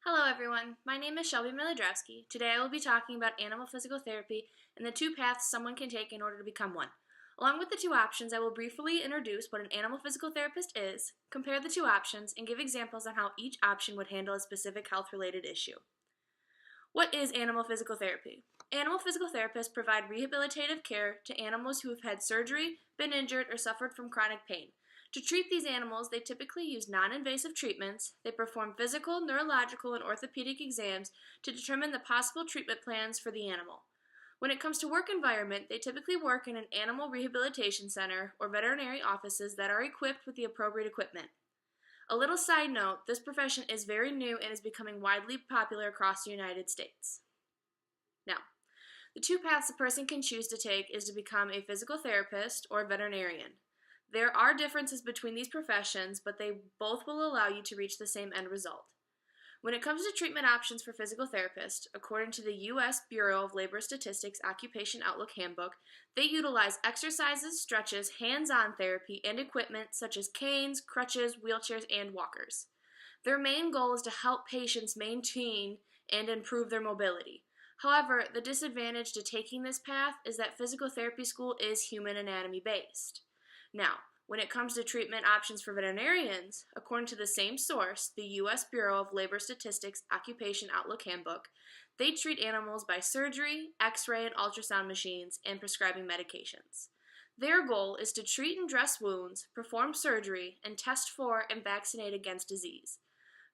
Hello everyone, my name is Shelby Milodrowski. Today I will be talking about animal physical therapy and the two paths someone can take in order to become one. Along with the two options, I will briefly introduce what an animal physical therapist is, compare the two options, and give examples on how each option would handle a specific health-related issue. What is animal physical therapy? Animal physical therapists provide rehabilitative care to animals who have had surgery, been injured, or suffered from chronic pain. To treat these animals, they typically use non-invasive treatments. They perform physical, neurological, and orthopedic exams to determine the possible treatment plans for the animal. When it comes to work environment, they typically work in an animal rehabilitation center or veterinary offices that are equipped with the appropriate equipment. A little side note, this profession is very new and is becoming widely popular across the United States. Now, the two paths a person can choose to take is to become a physical therapist or a veterinarian. There are differences between these professions, but they both will allow you to reach the same end result. When it comes to treatment options for physical therapists, according to the U.S. Bureau of Labor Statistics Occupation Outlook Handbook, they utilize exercises, stretches, hands-on therapy, and equipment such as canes, crutches, wheelchairs, and walkers. Their main goal is to help patients maintain and improve their mobility. However, the disadvantage to taking this path is that physical therapy school is human anatomy based. Now, when it comes to treatment options for veterinarians, according to the same source, the U.S. Bureau of Labor Statistics Occupation Outlook Handbook, they treat animals by surgery, x-ray, and ultrasound machines, and prescribing medications. Their goal is to treat and dress wounds, perform surgery, and test for and vaccinate against disease.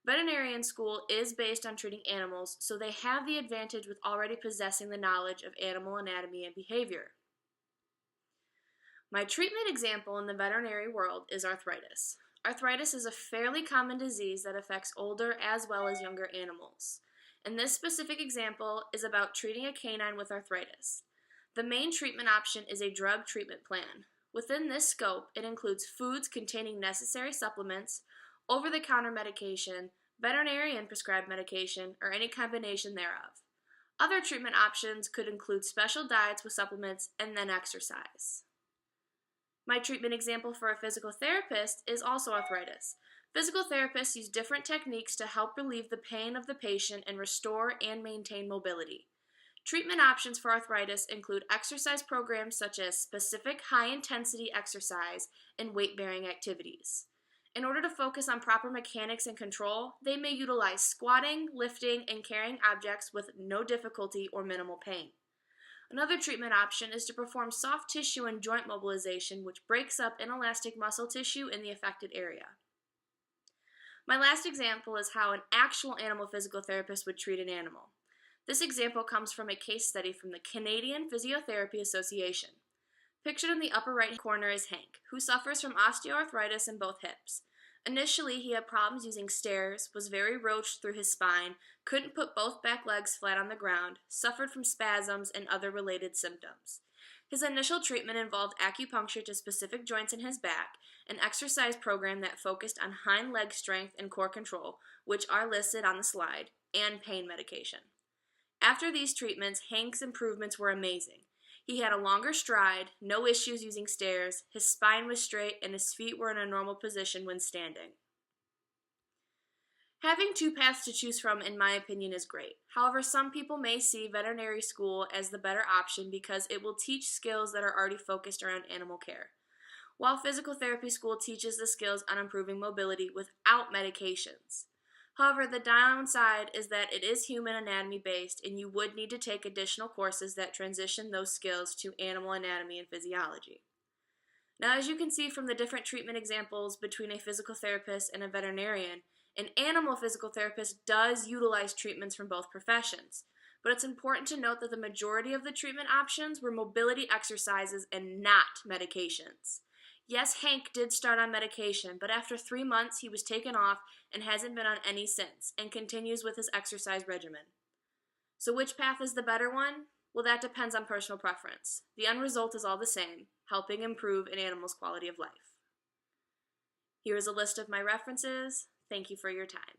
Veterinarian school is based on treating animals, so they have the advantage with already possessing the knowledge of animal anatomy and behavior. My treatment example in the veterinary world is arthritis. Arthritis is a fairly common disease that affects older as well as younger animals. And this specific example is about treating a canine with arthritis. The main treatment option is a drug treatment plan. Within this scope, it includes foods containing necessary supplements, over-the-counter medication, veterinarian prescribed medication, or any combination thereof. Other treatment options could include special diets with supplements and then exercise. My treatment example for a physical therapist is also arthritis. Physical therapists use different techniques to help relieve the pain of the patient and restore and maintain mobility. Treatment options for arthritis include exercise programs such as specific high-intensity exercise and weight-bearing activities. In order to focus on proper mechanics and control, they may utilize squatting, lifting, and carrying objects with no difficulty or minimal pain. Another treatment option is to perform soft tissue and joint mobilization, which breaks up inelastic muscle tissue in the affected area. My last example is how an actual animal physical therapist would treat an animal. This example comes from a case study from the Canadian Physiotherapy Association. Pictured in the upper right corner is Hank, who suffers from osteoarthritis in both hips. Initially, he had problems using stairs, was very roached through his spine, couldn't put both back legs flat on the ground, suffered from spasms, and other related symptoms. His initial treatment involved acupuncture to specific joints in his back, an exercise program that focused on hind leg strength and core control, which are listed on the slide, and pain medication. After these treatments, Hank's improvements were amazing. He had a longer stride, no issues using stairs, his spine was straight, and his feet were in a normal position when standing. Having two paths to choose from, in my opinion, is great. However, some people may see veterinary school as the better option because it will teach skills that are already focused around animal care, while physical therapy school teaches the skills on improving mobility without medications. However, the downside is that it is human anatomy based and you would need to take additional courses that transition those skills to animal anatomy and physiology. Now, as you can see from the different treatment examples between a physical therapist and a veterinarian, an animal physical therapist does utilize treatments from both professions. But it's important to note that the majority of the treatment options were mobility exercises and not medications. Yes, Hank did start on medication, but after 3 months he was taken off and hasn't been on any since, and continues with his exercise regimen. So which path is the better one? Well, that depends on personal preference. The end result is all the same, helping improve an animal's quality of life. Here is a list of my references. Thank you for your time.